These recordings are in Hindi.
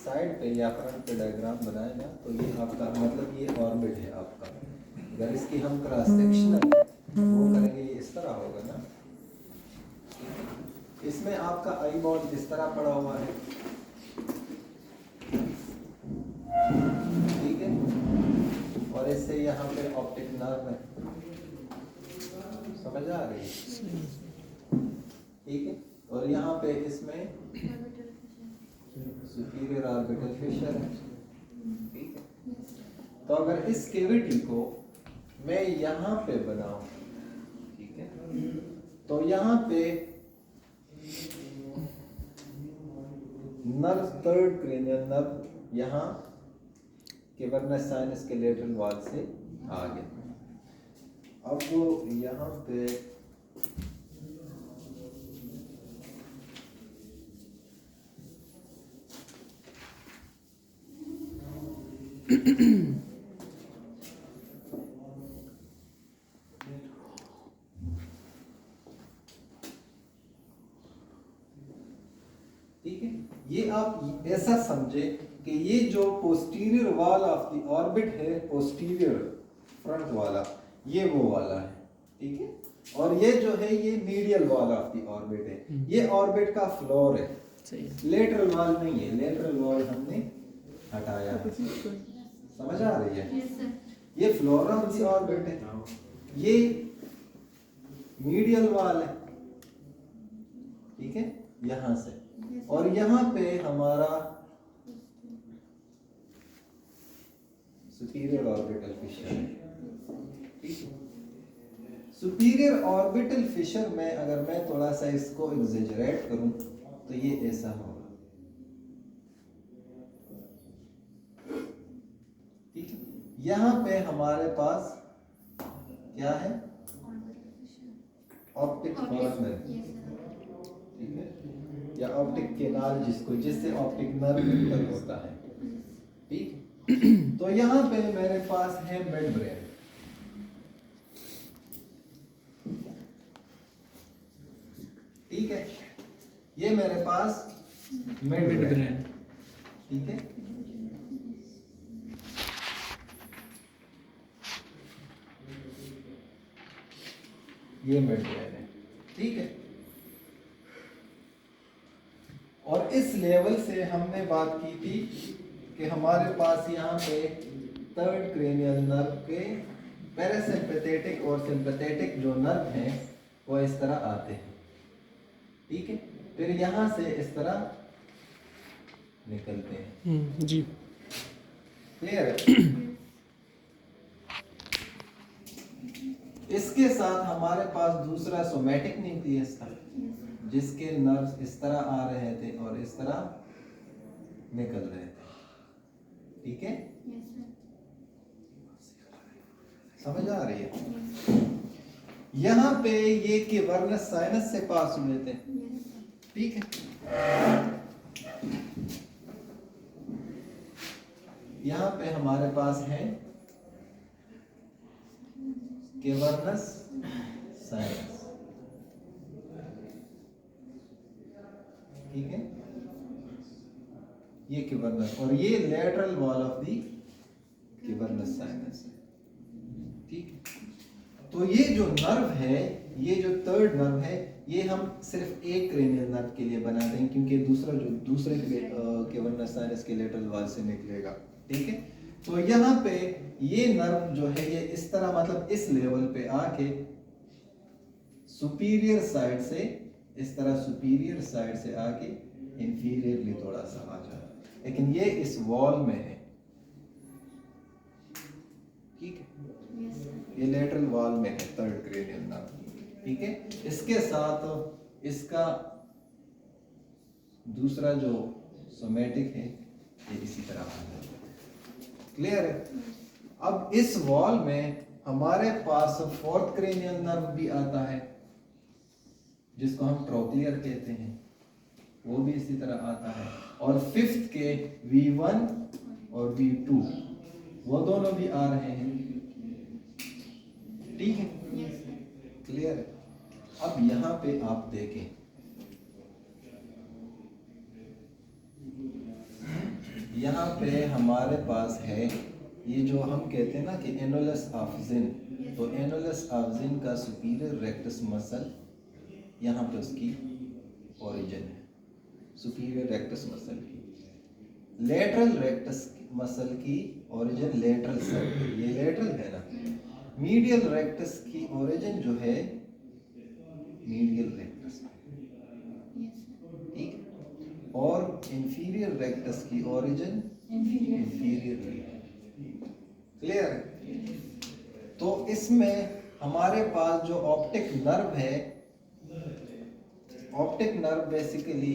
साइड पे या फ्रंट पे डायग्राम बनाए ना तो ये आपका मतलब ये ऑर्बिट है आपका। अगर इसकी हम क्रॉस सेक्शनल वो करेंगे ये इस तरह होगा ना। इसमें आपका आई बॉन्ड इस तरह पड़ा हुआ है, ठीक है, और इससे यहाँ पे ऑप्टिक नर्व है, समझ आ रही है, ठीक है। और यहाँ पे इसमें सुपीरियर ऑर्बिटल फिशर है, ठीक है। तो अगर इस कैविटी को मैं यहाँ पे बनाऊं, ठीक है, तो यहाँ पे नर्व थर्ड क्रेनियल नर्व यहाँ कैवर्नस साइनस के लेटरल वॉल से आगे। अब वो यहाँ पे ठीक है, ये आप ऐसा समझे कि ये जो posterior wall of the orbit है, पोस्टीरियर फ्रंट वाला, ये वो वाला है, ठीक है। और ये जो है ये medial wall of the orbit है, ये ऑर्बिट का फ्लोर है, लेटरल वॉल नहीं है, लेटरल वॉल हमने हटाया है, समझ आ रही है। ये फ्लोर ऑफ द ऑर्बिट है, ये मीडियल वॉल है, ठीक है, यहां से। और यहाँ पे हमारा सुपीरियर ऑर्बिटल फिशर है, ठीक है। सुपीरियर ऑर्बिटल फिशर में अगर मैं थोड़ा सा इसको एग्जेजरेट करूं तो ये ऐसा होगा, ठीक है। यहाँ पे हमारे पास क्या है, ऑप्टिक कॉर्नर, ठीक है, या ऑप्टिक केनाल जिससे ऑप्टिक नर्व इंटर होता है, ठीक। तो यहाँ पे मेरे पास है मेम्ब्रेन, ठीक है, ये मेरे पास मेम्ब्रेन, ठीक है। ये मेम्ब्रेन है, ठीक है। और इस लेवल से हमने बात की थी कि हमारे पास यहाँ पे थर्ड क्रेनियल नर्व के पैरासिम्पैथेटिक और सिंपैथेटिक जो नर्व हैं वो इस तरह आते हैं, ठीक है। फिर यहाँ से इस तरह निकलते हैं, जी क्लियर है। इसके साथ हमारे पास दूसरा सोमैटिक न्यूक्लियस था जिसके नर्व्स इस तरह आ रहे थे और इस तरह निकल रहे थे, ठीक है, समझ आ रही है। यहाँ पे ये कैवर्नस साइनस से पास हुए थे, ठीक है। यहाँ पे हमारे पास है कैवर्नस साइनस, ठीक है, ये कैवर्नस और ये lateral wall of the cavernous sinus है, ठीक है। तो ये जो नर्व है, ये जो थर्ड नर्व है, ये हम सिर्फ एक क्रेनियल नर्व के लिए बना देंगे क्योंकि दूसरे कैवर्नस साइनस के लेटरल वॉल से निकलेगा, ठीक है। तो यहाँ पे ये नर्व जो है ये इस तरह मतलब इस लेवल पे आके सुपीरियर साइड से इस तरह सुपीरियर साइड से आके इंफीरियरली थोड़ा सा आ जाए, लेकिन ये इस वॉल में है, ठीक है, ये लेटरल वॉल में है थर्ड क्रेनियल नर्व, ठीक है। इसके साथ इसका दूसरा जो सोमैटिक है ये इसी तरह आ जाए, क्लियर है। अब इस वॉल में हमारे पास फोर्थ क्रेनियल नर्व भी आता है जिसको हम ट्रोक्लियर कहते हैं, वो भी इसी तरह आता है। और फिफ्थ के V1 और V2 वो दोनों भी आ रहे हैं, ठीक है, क्लियर है। अब यहाँ पे आप देखें यहाँ पे हमारे पास है ये जो हम कहते हैं ना कि एनुलस ऑफ जिन, तो एनुलस ऑफ जिन का सुपीरियर रेक्टस मसल यहाँ पे उसकी ओरिजिन है, सुपीरियर रेक्टस मसल की। लेटरल रेक्टस मसल की ओरिजिन लेटरल साइड, ये लेटरल है ना। मीडियल रेक्टस की ओरिजिन जो है मीडियल रेक्टस में, ठीक है। और इंफीरियर रेक्टस की ओरिजिन इंफीरियर। क्लियर है? तो इसमें हमारे पास जो ऑप्टिक नर्व है, ऑप्टिक नर्व बेसिकली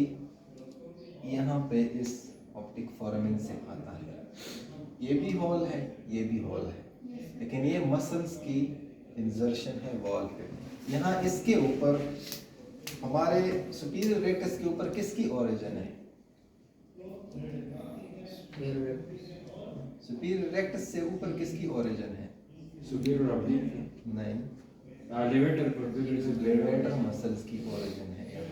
यहाँ पे इस ऑप्टिक फोरामेन से आता है। ये भी होल है, ये भी होल है, लेकिन ये मसल्स की इंजर्शन है वॉल पे। यहाँ इसके ऊपर हमारे सुपीरियर रेक्टस के ऊपर किसकी ओरिजिन है? सुपीरियर रेक्टस से ऊपर किसकी ओरिजिन है? सुपीरियर ऑब्लिक नहीं, लेवेटर मसल्स की ओरिजिन है यहाँ।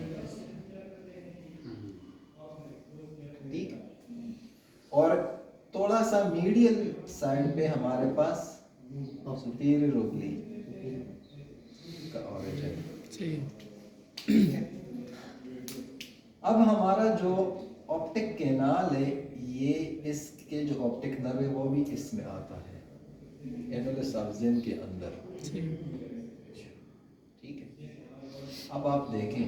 ठीक है। और थोड़ा सा मीडियल साइड पे हमारे पास सुपीरियर ओब्लिक का ओरिजिन। ठीक है। अब हमारा जो ऑप्टिक कैनाल है, ये इसके जो ऑप्टिक नर्व है वो भी इसमें आता है, एनुलस ऑफ जिन के अंदर। ठीक है। अब आप देखें,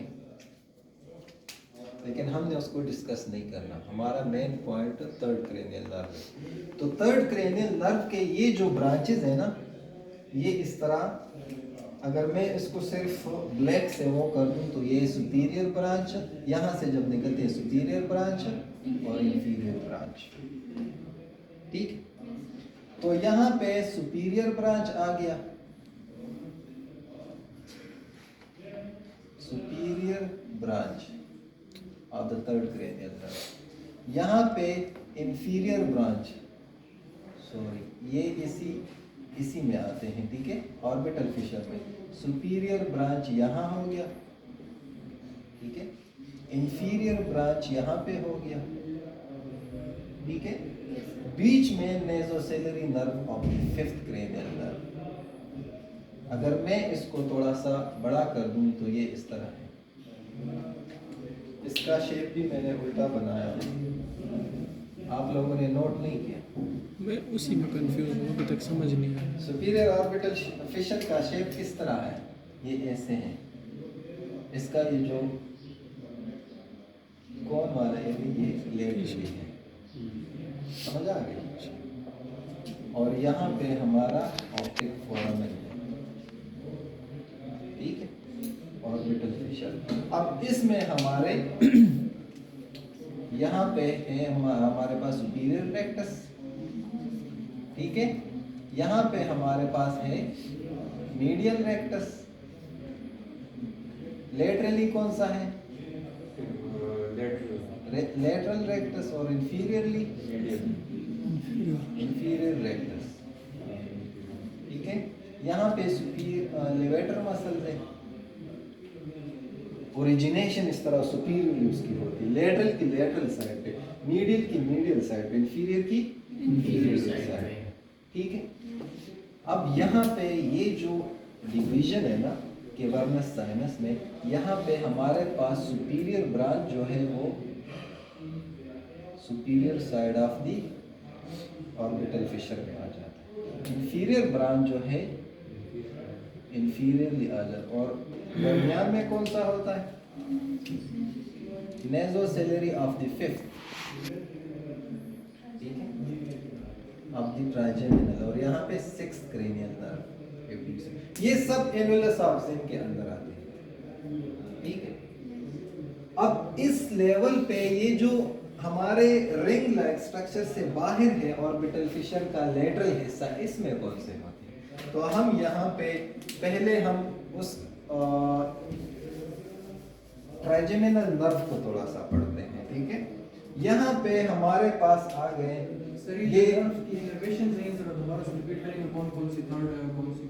लेकिन हमने उसको डिस्कस नहीं करना, हमारा main point third cranial nerve है। तो थर्ड क्रेनियल नर्व के ये जो ब्रांचेस है ना, ये इस तरह, अगर मैं इसको सिर्फ ब्लैक से वो कर दूं तो ये सुपीरियर ब्रांच, यहाँ से जब निकलते हैं सुपीरियर ब्रांच और इंफीरियर ब्रांच। ठीक, तो यहाँ पे सुपीरियर ब्रांच आ गया, superior branch of the third cranial nerve. यहाँ पे इंफीरियर ब्रांच, सॉरी ये इसी में आते हैं। ठीक है, ऑर्बिटल फिशर में सुपीरियर ब्रांच यहाँ हो गया, ठीक है, इंफीरियर ब्रांच यहाँ पे हो गया। ठीक है, बीच में nasociliary nerve of the fifth cranial nerve. अगर मैं इसको थोड़ा सा बड़ा कर दूं तो ये इस तरह है। इसका शेप भी मैंने उल्टा बनाया है, आप लोगों ने नोट नहीं किया? मैं उसी में कंफ्यूज हूँ, अभी तक समझ नहीं आया। सुपीरियर ऑर्बिटल फिशर का शेप किस तरह है? ये ऐसे है। इसका ये जो कौन वाला है, ये लेटरली है, समझ आ गई? और यहाँ पे हमारा ऑप्टिक फोरामेन है। ठीक है, ऑर्बिटल फिशर। अब इसमें हमारे यहाँ पे है हमारे पास सुपीरियर रेक्टस। ठीक है, यहाँ पे हमारे पास है मीडियल रेक्टस। लेटरली कौन सा है? Lateral rectus. और इंफीरियरली इंफीरियर रेक्टस। ठीक है, यहाँ पे सुपीरियर लेवेटर मसल है। ओरिजिनेशन इस तरह सुपीरियर उसकी होती है, लेटरल की लेटरल साइड पे, मीडियल की मीडियल साइड पे, इंफीरियर की इंफीरियर साइड पे। ठीक है, अब यहाँ पे ये जो डिवीजन है ना कैवर्नस साइनस में, यहाँ पे हमारे पास सुपीरियर ब्रांच जो है वो superior side of the orbital Fisher में आ जाता है। इंफीरियर ब्रांच जो है इंफीरियरली आ जाता है। और दरमियान में कौन सा होता है? नेजोसेलरी ऑफ द फिफ्थ, ठीक है, ऑफ द ट्राइजेमिनल। और यहाँ पे सिक्स्थ क्रेनियल नर्व। ये सब एनुलस ऑफ जिन के अंदर आते हैं। ठीक है, अब इस लेवल पे ये जो हमारे रिंग लाइक स्ट्रक्चर से बाहर है ऑर्बिटल फिशर का लेटरल हिस्सा, इसमें कौन से होते हैं? तो हम यहाँ पे पहले हम उस ट्राइजेमिनल नर्व को थोड़ा सा पढ़ते हैं। ठीक है, यहाँ पे हमारे पास आ गए ये इनर्वेशन रेंज दोबारा से रिपीट करेंगे, कौन कौन सी थर्ड है, कौन सी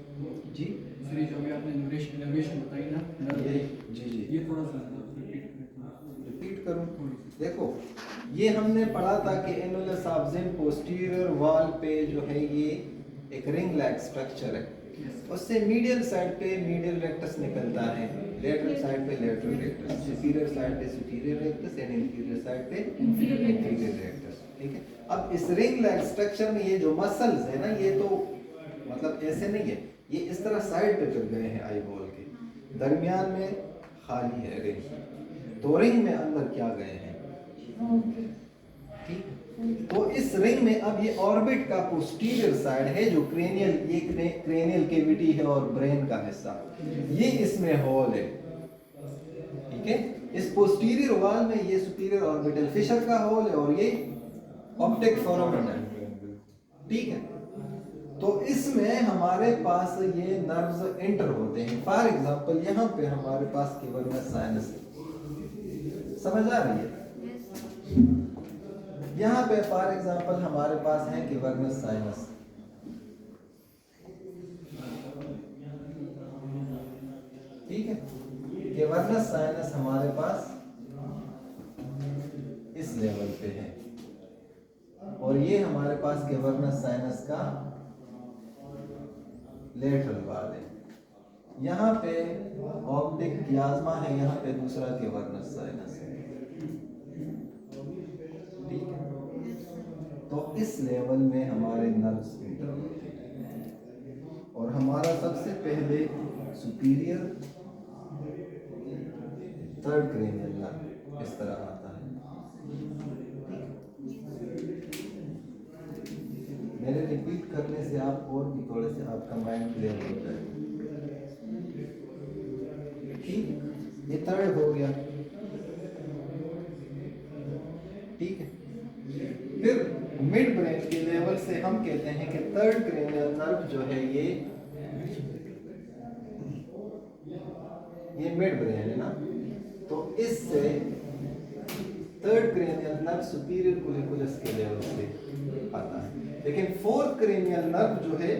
जी दूसरी जो अभी आपने इनर्वेशन बताई ना, ये जी ये थोड़ा सा रिपीट करें। रिपीट करूं। देखो ये हमने पढ़ा था कि annulus of Zinn posterior wall पे जो है ये एक रिंग लैक स्ट्रक्चर है, उससे मीडियल साइड पे मीडियल रेक्टस निकलता है, लेटरल साइड पे लेटरल रेक्टस, सुपीरियर साइड पे superior rectus and inferior side पे इंफीरियर रेक्टस। ठीक है, अब इस रिंग लैक स्ट्रक्चर में ये जो मसल्स है ना, ये तो मतलब ऐसे नहीं है, ये इस तरह साइड पे चल गए हैं आई बॉल के, दरमियान में खाली है रिंग, तो रिंग में अंदर क्या गए हैं। ठीक, तो इस रिंग में अब ये ऑर्बिट का पोस्टीरियर साइड है जो क्रेनियल, ये क्रेनियल कैविटी है और ब्रेन का हिस्सा, ये इसमें होल है। ठीक है, इस पोस्टीरियर वॉल में ये सुपीरियर ऑर्बिटल फिशर का होल है और ये ऑप्टिक फोरामेन है। ठीक है, तो इसमें हमारे पास ये नर्व्स एंटर होते हैं। फॉर एग्जांपल यहाँ पे हमारे पास कैवर्नस साइनस, समझ आ रही है? यहाँ पे फॉर एग्जांपल हमारे पास है कैवर्नस साइनस, ठीक है, कैवर्नस साइनस हमारे पास इस लेवल पे है और ये हमारे पास कैवर्नस साइनस का लेटरल वाल है। यहाँ पे ऑप्टिक कियाज्मा है, यहाँ पे दूसरा कैवर्नस साइनस है। ठीक है, तो इस लेवल में हमारे नर्व्स एंटर होते हैं और हमारा सबसे पहले सुपीरियर थर्ड क्रेनियल नर्व इस तरह आता है। मेरे रिपीट करने से आप और भी थोड़े से आपका माइंड क्लियर हो जाएगा। ठीक, ये थर्ड हो गया। ठीक है, फिर मिड ब्रेन के लेवल से हम कहते हैं कि थर्ड क्रेनियल नर्व जो है ये मिड ब्रेन है ना, तो इससे थर्ड क्रेनियल नर्व सुपीरियर कुलिकुलस के लेवल से आता है, लेकिन फोर्थ क्रेनियल नर्व जो है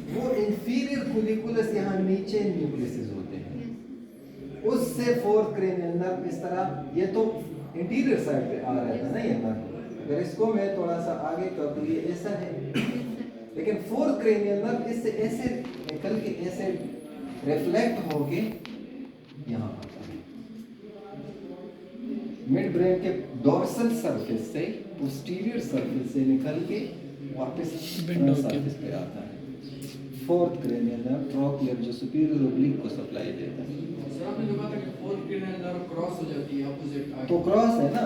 वो इंफीरियर कुलिकुलस, यहाँ नीचे न्यूक्लियस होते हैं, उससे फोर्थ क्रेनियल नर्व इस तरह, ये तो इंटीरियर साइड पे आ रहा था ना ये नर्व, अगर इसको मैं थोड़ा सा आगे कर दूं ये ऐसा है, लेकिन फोर्थ क्रेनियल नर्व इससे ऐसे निकल के ऐसे रिफ्लेक्ट होके यहाँ आता है। मिड ब्रेन के डोर्सल सरफेस से पोस्टीरियर सरफेस से निकल के वापस सरफेस पे आता है। फोर्थ क्रेनियल नर्व ट्रोक्लियर जो सुपीरियर ओब्लिक को सप्लाई देता है। सर आपने जो कहा था कि फोर्थ क्रेनियल नर्व क्रॉस हो जाती है ऑपोजिट, तो क्रॉस है ना,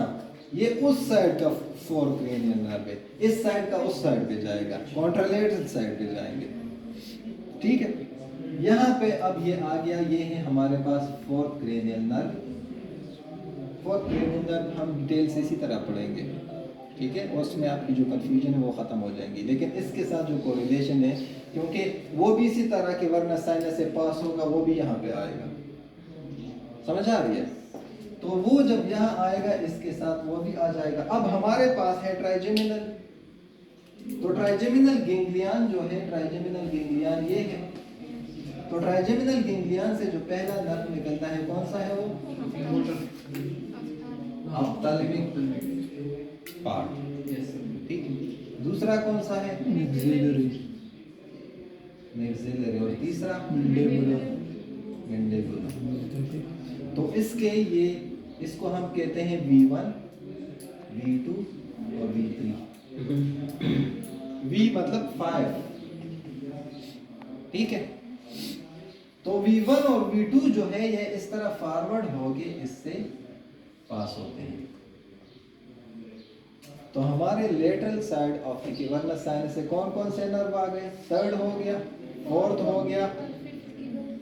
ये उस साइड का फोर्थ क्रेनियल नर्व है, इस साइड का उस साइड पे जाएगा, कॉन्ट्रालेटरल साइड पे जाएंगे। ठीक है, यहाँ पे अब ये आ गया, ये है हमारे पास fourth cranial nerve. Fourth cranial nerve हम डिटेल से इसी तरह पढ़ेंगे, ठीक है, उसमें आपकी जो कंफ्यूजन है वो खत्म हो जाएंगी, लेकिन इसके साथ जो कोरिलेशन है, क्योंकि वो भी इसी तरह के कैवर्नस साइनस से पास होगा, वो भी यहाँ पे आएगा, समझ आ रही है? तो वो जब यहाँ आएगा इसके साथ वो भी आ जाएगा। अब हमारे पास है ट्राइजेमिनल, तो ट्राइजेमिनल गैंग्लियन जो है, ट्राइजेमिनल गैंग्लियन ये है, तो ट्राइजेमिनल गैंग्लियन से जो पहला नर्व निकलता है कौन सा है वो? ऑप्थेल्मिक पार्ट, ठीक है। दूसरा कौन सा है? मैक्सिलरी, मैक्सिलरी, और तीसरा मैंडिबुलर। मैंडिबुलर। तो इसके ये, इसको हम कहते हैं V1, V2 और V3। V मतलब 5, ठीक है। तो V1 और V2 जो है ये इस तरह फॉरवर्ड होके इससे पास होते हैं। तो हमारे lateral side of the cavernous sinus से कौन कौन से नर्व आ गए? थर्ड हो गया, फोर्थ हो गया,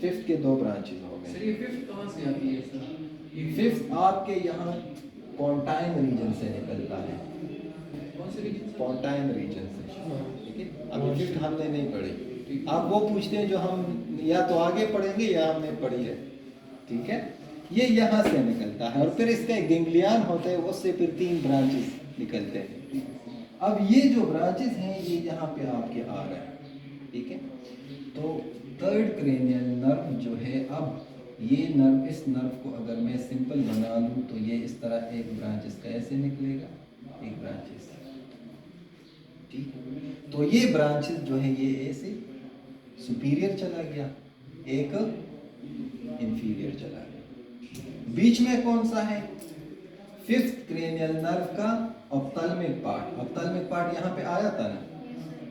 फिफ्थ के 2 ब्रांचेस हो गए। सर ये फिफ्थ कहाँ से आती है सर? फिफ्थ आपके यहाँ पोंटाइन रीजन से निकलता है। कौन से रीजन? पोंटाइन रीजन से, ठीक है। अभी फिफ्थ हमने नहीं पढ़ी, आप वो पूछते हैं जो हम या तो आगे पढ़ेंगे या हमने पढ़ी है, ठीक है। ये यहाँ से निकलता है और फिर इसका एक गैंग्लियन होता है, उससे फिर 3 ब्रांचेस निकलते हैं। अब ये जो ब्रांचेस हैं ये यहाँ पे आपके आ रहे हैं, ठीक है। तो थर्ड क्रेनियल नर्व जो है अब ये नर्व, इस नर्व को अगर मैं सिंपल बना लूँ तो ये इस तरह एक ब्रांच इसका ऐसे निकलेगा, एक ब्रांच ऐसे, ठीक। तो ये ब्रांचेस जो है ये ऐसे सुपीरियर चला गया, एक इंफीरियर चला गया। बीच में कौन सा है? फिफ्थ क्रेनियल नर्व का ऑप्थेल्मिक पार्ट। ऑप्थेल्मिक पार्ट यहाँ पे आया था ना,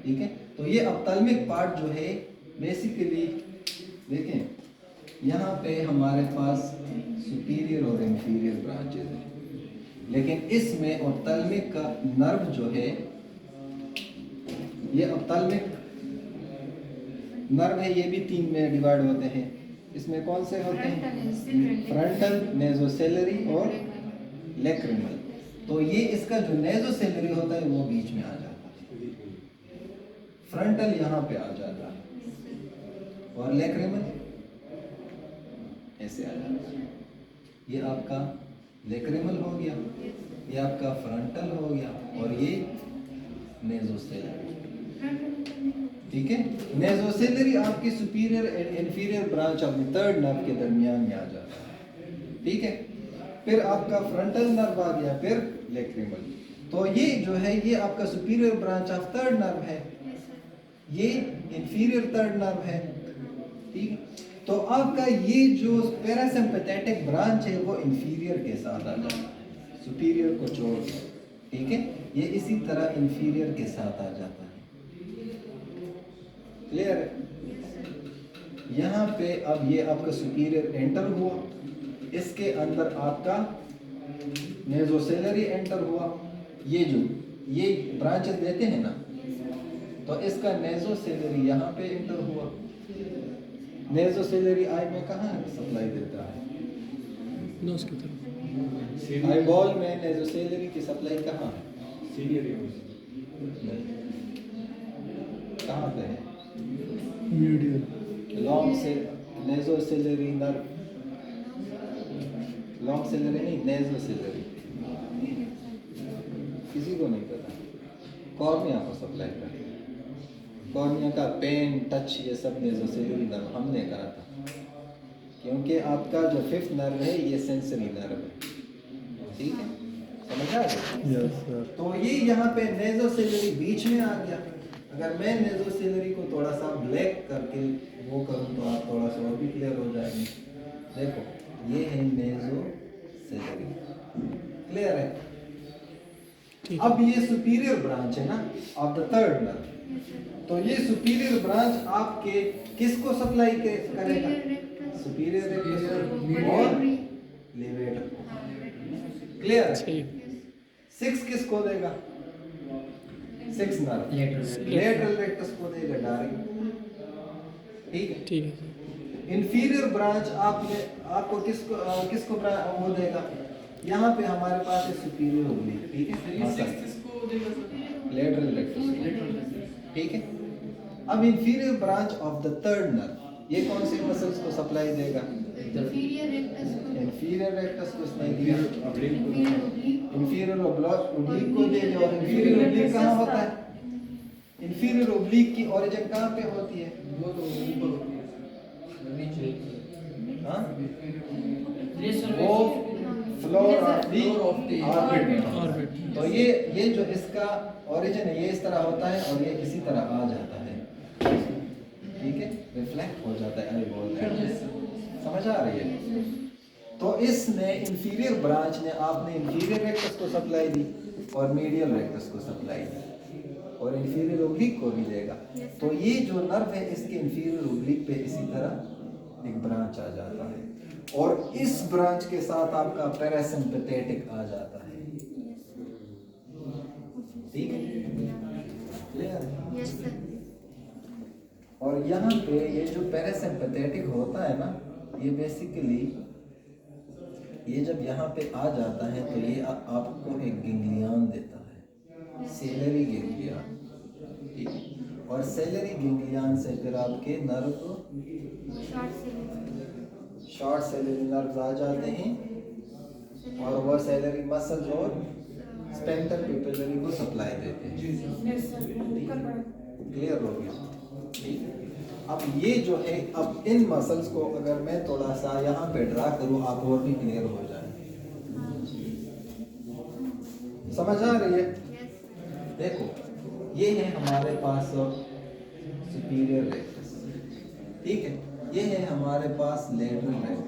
ठीक है। तो ये ऑप्थेल्मिक पार्ट जो है बेसिकली देखें, यहाँ पे हमारे पास सुपीरियर और इंफीरियर ब्रांचेस हैं, लेकिन इसमें ऑप्थेल्मिक का नर्व जो है, ये ऑप्थेल्मिक नर्व है, ये भी 3 में डिवाइड होते हैं। इसमें कौन से होते हैं? फ्रंटल, नेजोसेलरी और लैक्रिमल। तो ये इसका जो नेजोसेलरी होता है वो बीच में आ जाता है, फ्रंटल यहाँ पे आ जाता है और लैक्रिमल ऐसे आ जाता है। ये आपका लैक्रिमल हो गया, ये आपका फ्रंटल हो गया और ये नेजोसेलरी, ठीक है। नेजोसेलरी आपकी superior and inferior branch of the third nerve के दरमियान में आ जाता है, ठीक है। फिर आपका फ्रंटल नर्व आ गया, फिर लैक्रिमल। तो ये जो है ये आपका superior branch of third nerve है, ये इंफीरियर थर्ड नर्व है, ठीक। तो आपका ये जो पैरासिम्पैथेटिक ब्रांच है वो इंफीरियर के साथ आ जाता है, सुपीरियर को छोड़ के, ठीक है। ये इसी तरह इंफीरियर के साथ आ जाता है, क्लियर है। यहाँ पे अब ये आपका सुपीरियर एंटर हुआ, इसके अंदर आपका नेजोसेलरी एंटर हुआ। ये जो ये ब्रांचेस देते हैं ना, तो इसका नेजोसेलरी यहाँ पे एंटर हुआ। नेजोसेलरी आई में कहाँ सप्लाई देता है? नोज की तरफ। आई बॉल में नेजोसेलरी की सप्लाई कहाँ है? कहाँ पे है? मीडियल। लॉन्ग से नेजोसेलरी नर्व, लॉन्ग सेलरी नहीं, नेजोसेलरी। किसी को नहीं पता। कॉर्निया को सप्लाई करता है, कॉर्निया का पेन, टच, ये सब नेजोसेलरी नर्व हमने करा था, क्योंकि आपका जो फिफ्थ नर्व है ये सेंसरी नर्व है, ठीक है, समझ आ गया? Yes sir. तो ये यहाँ पे नेजोसेलरी बीच में आ गया। अगर मैं नेजोसेलरी को थोड़ा सा ब्लैक करके वो करूँ तो आप थोड़ा सा और भी क्लियर हो जाएंगे। देखो ये है नेजोसेलरी, क्लियर है। अब ये सुपीरियर ब्रांच है ना ऑफ द थर्ड नर्व, तो ये सुपीरियर ब्रांच आपके किसको सप्लाई करेगा? सुपीरियर रेक्टस और लेवेटर को, क्लियर है। 6 किसको देगा? 6 नर्व लेटरल रेक्टस को देगा डायरेक्ट, ठीक है। ठीक है। इंफीरियर ब्रांच आपको किसको वो देगा? यहाँ पे हमारे पास है सुपीरियर ओब्लिक, ठीक है, लेटरल रेक्टस, ठीक है। अब inferior branch of the third nerve ये कौन से मसल्स को सप्लाई देगा? इंफीरियर रेक्टस को सप्लाई दिया, इंफीरियर ओब्लिक को देगा। और इंफीरियर ओब्लिक कहाँ होता है? इंफीरियर ओब्लिक की ओरिजिन कहाँ पे होती है? वो तो ऊपर होती है। हाँ? वो फ्लोर ऑफ द ऑर्बिट। तो ये जो इसका ओरिजिन है ये इस तरह होता है और ये इसी तरह आ जाता है, ठीक है, रिफ्लेक्ट हो जाता है, आई बोल रहे हैं, समझ आ रही है। तो इसने इंफीरियर ब्रांच ने आपने इंफीरियर रेक्टस को सप्लाई दी और मीडियल रेक्टस को सप्लाई दी और इंफीरियर ओब्लिक को भी देगा। तो ये जो नर्व है इसके इंफीरियर ओब्लिक पे इसी तरह एक ब्रांच आ जाता है और इस ब्रांच के साथ आपका पैरासिम्पैथेटिक आ जाता है, ठीक है, क्लियर है। और यहाँ पे ये जो पैरासिम्पैथेटिक होता है ना, ये बेसिकली ये जब यहाँ पे आ जाता है तो ये आपको एक गैंग्लियन देता है, सेलरी गैंग्लियन, ठीक है। और सेलरी गैंग्लियन से फिर आपके नर्व शॉर्ट सेलरी नर्व्स आ जाते हैं और वह सेलरी मसल्स और स्पेंटर पिपेलरी को सप्लाई देते हैं, क्लियर हो गया, ठीक है। अब ये जो है, अब इन मसल्स को अगर मैं थोड़ा सा यहाँ पे ड्रा करूँ, आप और भी क्लियर हो जाए। समझ आ रही है? देखो ये है हमारे पास सुपीरियर रेक्टस, ठीक है, ये है हमारे पास लेटरल रेक्टस।